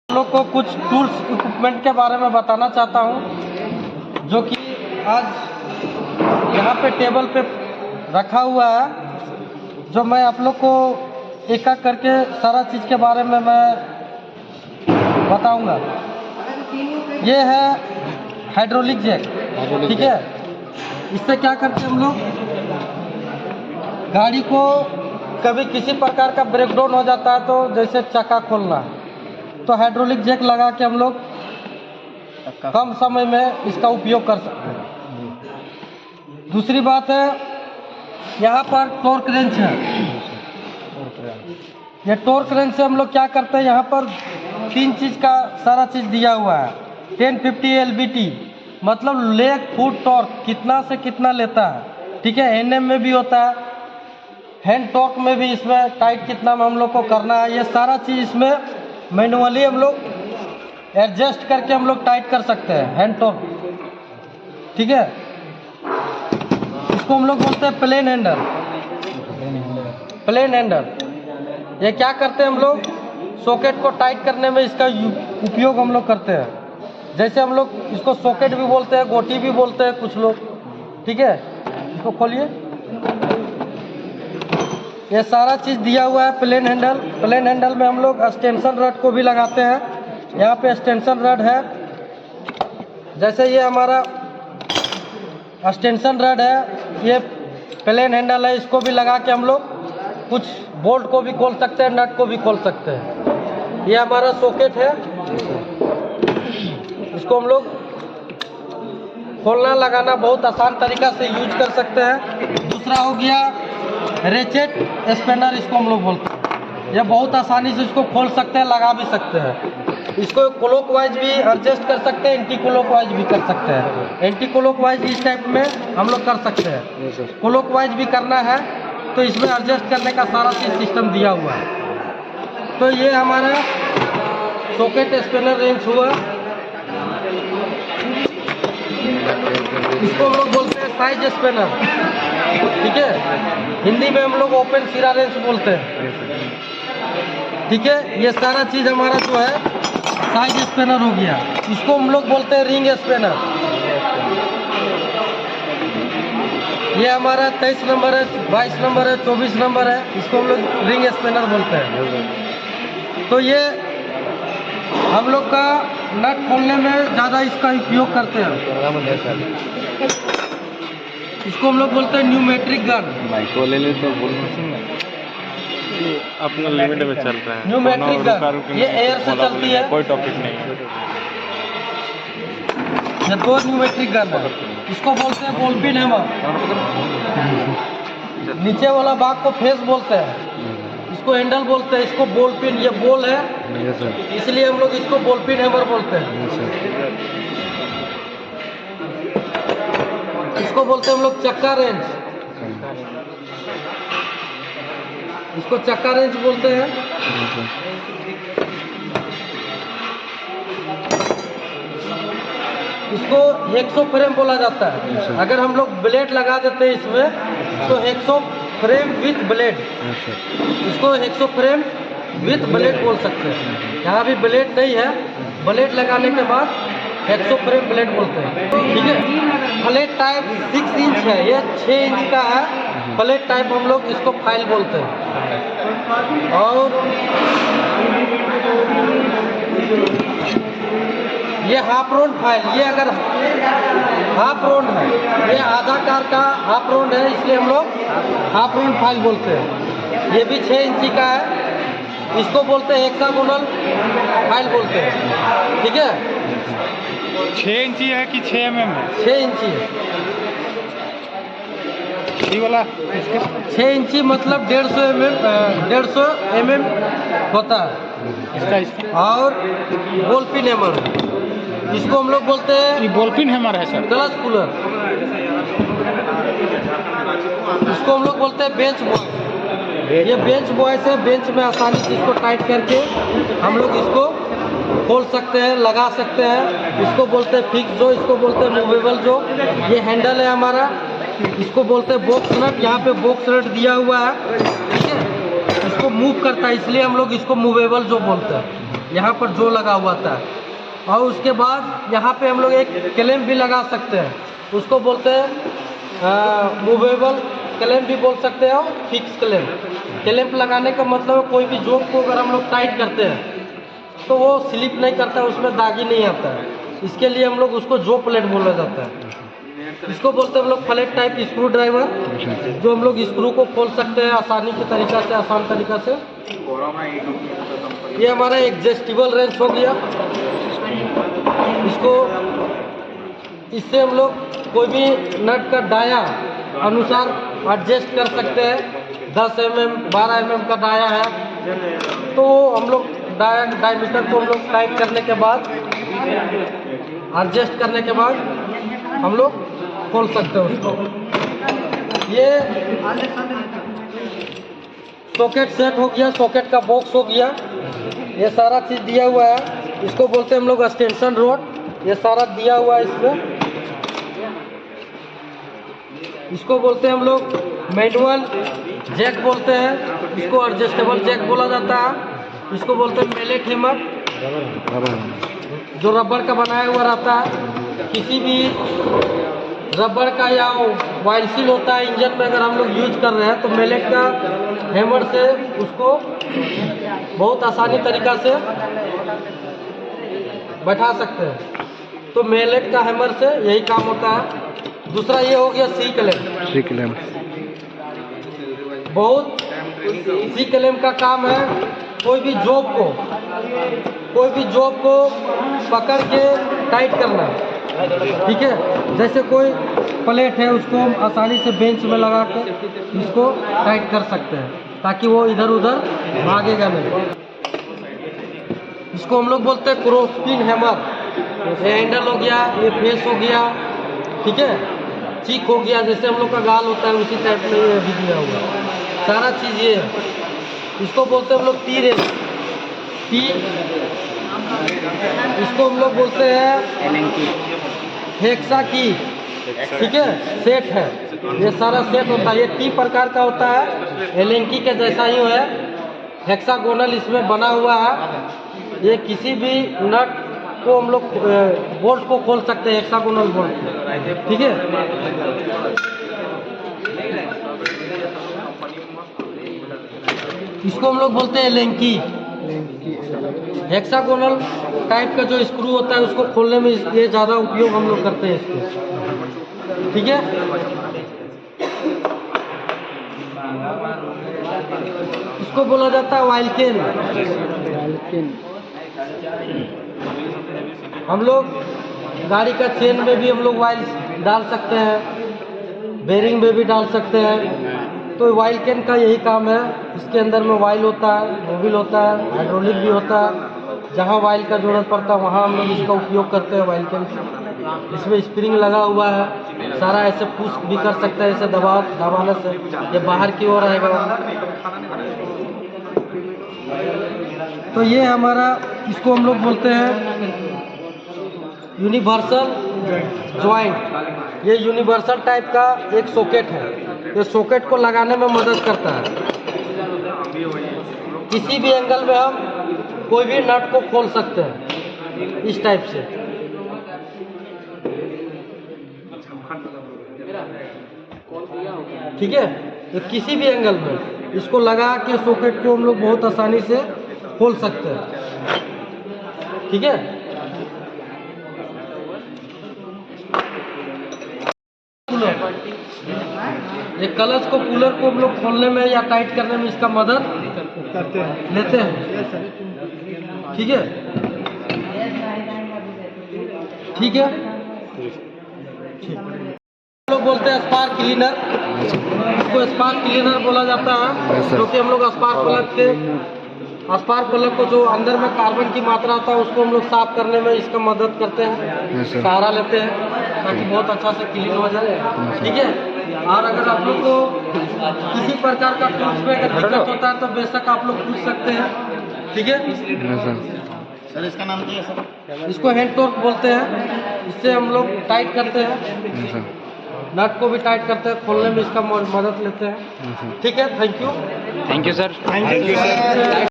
लोग को कुछ टूल्स इक्विपमेंट के बारे में बताना चाहता हूं, जो कि आज यहाँ पे टेबल पे रखा हुआ है, जो मैं आप लोग को एक एक करके सारा चीज़ के बारे में मैं बताऊंगा। ये है हाइड्रोलिक जैक, ठीक है। इससे क्या करते हैं हम लोग, गाड़ी को कभी किसी प्रकार का ब्रेकडाउन हो जाता है, तो जैसे चक्का खोलना, तो हाइड्रोलिक जैक लगा के हम लोग कम समय में इसका उपयोग कर सकते हैं। दूसरी बात है, यहाँ पर टॉर्क रेंच है। ये टॉर्क रेंच से हम लोग क्या करते हैं, यहाँ पर 3 चीज़ का सारा चीज़ दिया हुआ है। 1050 LBT मतलब लेग फुट टॉर्क कितना से कितना लेता है, ठीक है। NM में भी होता है, हैंड टॉर्क में भी इसमें टाइट कितना में हम लोग को करना है, ये सारा चीज़ इसमें मैनुअली हम लोग एडजस्ट करके हम लोग टाइट कर सकते हैं, हैंड टॉर्क, ठीक है। इसको हम लोग बोलते हैं प्लेन हैंडल। प्लेन हैंडल ये क्या करते हैं हम लोग, सॉकेट को टाइट करने में इसका उपयोग हम लोग करते हैं। जैसे हम लोग इसको सॉकेट भी बोलते हैं, गोटी भी बोलते हैं कुछ लोग, ठीक है। इसको खोलिए, ये सारा चीज़ दिया हुआ है प्लेन हैंडल। प्लेन हैंडल में हम लोग एक्सटेंशन रड को भी लगाते हैं। यहाँ पे एक्सटेंशन रड है, जैसे ये हमारा एक्सटेंशन रड है, ये प्लेन हैंडल है। इसको भी लगा के हम लोग कुछ बोल्ट को भी खोल सकते हैं, नट को भी खोल सकते हैं। ये हमारा सॉकेट है, इसको हम लोग खोलना लगाना बहुत आसान तरीका से यूज कर सकते हैं। दूसरा हो गया रेचेट स्पैनर, इसको हम लोग बोलते हैं। यह बहुत आसानी से इसको खोल सकते हैं, लगा भी सकते हैं। इसको क्लॉकवाइज भी एडजस्ट कर सकते हैं, एंटी क्लॉकवाइज भी कर सकते हैं। एंटी क्लॉकवाइज इस टाइप में हम लोग कर सकते हैं। क्लॉकवाइज भी करना है तो इसमें एडजस्ट करने का सारा चीज सिस्टम दिया हुआ है। तो ये हमारा सॉकेट स्पैनर रेंच हुआ। इसको हम लोग बोलते हैं साइज स्पैनर, ठीक है। हिंदी में हम लोग ओपन सिरा रेंच बोलते हैं, ठीक है। ये सारा चीज़ हमारा जो है साइज स्पैनर हो गया। इसको हम लोग बोलते हैं रिंग स्पैनर। ये हमारा 23 नंबर है, 22 नंबर है, 24 नंबर है, इसको हम लोग रिंग स्पैनर बोलते हैं। तो ये हम लोग का नट खोलने में ज़्यादा इसका उपयोग करते हैं। इसको हम लोग बोलते हैं न्यूमेट्रिक गन। माइक्रो ले ले तो बोल अपना लिमिट में चल रहा है। न्यूमेट्रिक गन ये एयर से चलती है, कोई टॉपिक नहीं है। ये 2 न्यूमेट्रिक गन है। इसको बोलते हैं बॉल पिन हैमर। नीचे वाला भाग को फेस बोलते हैं, इसको हैंडल बोलते हैं। इसको बॉल पिन, ये बॉल है इसलिए हम लोग इसको बॉल पिन हैमर बोलते हैं। इसको बोलते हैं हम लोग चक्का रेंच, इसको चक्का रेंच बोलते हैं। इसको 100 फ्रेम बोला जाता है। अगर हम लोग ब्लेड लगा देते हैं इसमें, तो 100 फ्रेम विथ ब्लेड, इसको 100 फ्रेम विथ ब्लेड बोल सकते हैं। यहाँ भी ब्लेड नहीं है, ब्लेड लगाने के बाद 100 फ्रेम ब्लेड बोलते हैं, ठीक है। प्लेट टाइप 6 इंच है, ये 6 इंच का है। प्लेट टाइप हम लोग इसको फाइल बोलते हैं। और ये हाफ राउंड फाइल, ये अगर हाफ राउंड है, ये आधा कार का हाफ राउंड है, इसलिए हम लोग हाफ राउंड फाइल बोलते हैं। ये भी 6 इंची का है, इसको बोलते हैं हेक्सागोनल फाइल बोलते हैं, ठीक है। 6 इंची है कि 6 mm है? 6 इंची है। ये वाला 6 इंची मतलब 150 mm होता है। और बॉल पिन हैमर, इसको हम लोग बोलते हैं, ये बॉल पिन हैमर है सर। क्लच पुलर, इसको हम लोग बोलते हैं बेंच बॉय। ये बेंच बॉय से बेंच में आसानी से इसको टाइट करके हम लोग इसको खोल सकते हैं, लगा सकते हैं। इसको बोलते हैं फिक्स जो, इसको बोलते हैं मूवेबल जो। ये हैंडल है हमारा, इसको बोलते हैं बॉक्स नट। यहाँ पे बॉक्स नट दिया हुआ है, ठीक है। इसको मूव करता है, इसलिए हम लोग इसको मूवेबल जो बोलते हैं। यहाँ पर जो लगा हुआ था, और उसके बाद यहाँ पे हम लोग एक क्लैंप भी लगा सकते हैं, उसको बोलते हैं मूवेबल क्लैंप भी बोल सकते हैं, और फिक्स क्लैंप। क्लैंप लगाने का मतलब है कोई भी जोक को अगर हम लोग टाइट करते हैं तो वो स्लिप नहीं करता है, उसमें दागी नहीं आता है। इसके लिए हम लोग उसको जो प्लेट बोला जाता है। इसको बोलते हैं हम लोग फ्लैट टाइप स्क्रू ड्राइवर, जो हम लोग स्क्रू को खोल सकते हैं आसानी के तरीका से, आसान तरीका से। ये हमारा एडजस्टेबल रेंच हो गया। इससे हम लोग कोई भी नट का डाया अनुसार एडजस्ट कर सकते हैं। 10 mm 12 mm का डाया है तो हम लोग डायमीटर को हम लोग टाइट करने के बाद, एडजस्ट करने के बाद हम लोग खोल सकते हैं उसको। ये सॉकेट सेट हो गया, सॉकेट का बॉक्स हो गया, ये सारा चीज़ दिया हुआ है। इसको बोलते हैं हम लोग एक्सटेंशन रोड, ये सारा दिया हुआ है इसमें। इसको बोलते हैं हम लोग मैनुअल जैक बोलते हैं, इसको एडजस्टेबल जैक बोला जाता है। इसको बोलते हैं मेलेट हैमर, जो रबड़ का बनाया हुआ रहता है। किसी भी रबड़ का या वाइल सील होता है इंजन में, अगर हम लोग यूज कर रहे हैं तो मेलेट का हैमर से उसको बहुत आसानी तरीका से बैठा सकते हैं। तो मेलेट का हैमर से यही काम होता है। दूसरा ये हो गया सी क्लैंप। बहुत सी क्लैंप का काम है कोई भी जॉब को पकड़ के टाइट करना, ठीक है। जैसे कोई प्लेट है उसको हम आसानी से बेंच में लगा के इसको टाइट कर सकते हैं ताकि वो इधर उधर भागेगा नहीं। इसको हम लोग बोलते हैं क्रॉस पिन हैमर। ये हैंडल हो गया, ये फेस हो गया, ठीक है, चीक हो गया, जैसे हम लोग का गाल होता है उसी टाइप में ये भी दिया हुआ सारा चीज़ ये है। इसको बोलते हैं हम लोग टी रेंच। इसको हम लोग बोलते हैं हेक्सा की, ठीक है, सेट है। ये सारा सेट होता है, ये टी प्रकार का होता है, एलेंकी के जैसा ही है, हेक्सागोनल इसमें बना हुआ है। ये किसी भी नट को हम लोग बोल्ट को खोल सकते हैं, हेक्सागोनल बोल्ट, ठीक है। इसको हम लोग बोलते हैं एलेंकी। हेक्सागोनल टाइप का जो स्क्रू होता है उसको खोलने में ये ज़्यादा उपयोग हम लोग करते हैं इसको, ठीक है। इसको बोला जाता है वाइल केन। हम लोग गाड़ी का चेन में भी हम लोग वाइल डाल सकते हैं, बेरिंग में भी डाल सकते हैं। तो वाइल कैन का यही काम है। इसके अंदर में वाइल होता है, मोबिल होता है, हाइड्रोलिक भी होता है। जहाँ वाइल का जरूरत पड़ता है वहाँ हम लोग इसका उपयोग करते हैं वाइल कैन से। इसमें स्प्रिंग लगा हुआ है, सारा ऐसे पुश भी कर सकते हैं, ऐसे दबाने से ये बाहर की ओर आएगा। तो ये हमारा, इसको हम लोग बोलते हैं यूनिवर्सल जॉइंट। ये यूनिवर्सल टाइप का एक सॉकेट है, ये सॉकेट को लगाने में मदद करता है। किसी भी एंगल में हम कोई भी नट को खोल सकते हैं इस टाइप से, ठीक है। तो किसी भी एंगल में इसको लगा के सॉकेट को हम लोग बहुत आसानी से खोल सकते हैं, ठीक है। ये क्लच को, कूलर को हम लोग खोलने में या टाइट करने में इसका मदद लेते हैं, ठीक है, ठीक है। हम लोग बोलते हैं स्पार्क क्लीनर। इसको स्पार्क क्लीनर बोला जाता है, क्योंकि हम लोग स्पार्क प्लग को जो अंदर में कार्बन की मात्रा होता है उसको हम लोग साफ करने में इसका मदद करते हैं, सहारा लेते हैं ताकि बहुत अच्छा से क्लीन हो जाए, ठीक है। और अगर आप लोग को किसी प्रकार का टूल्स में अगर दिक्कत होता है तो बेशक आप लोग पूछ सकते हैं, ठीक है। सर इसका नाम क्या है सर? इसको हैंड टॉर्क बोलते हैं। इससे हम लोग टाइट करते हैं, नट को भी टाइट करते हैं, खोलने में इसका मदद लेते हैं, ठीक है। Thank you thank you sir. Thank you sir.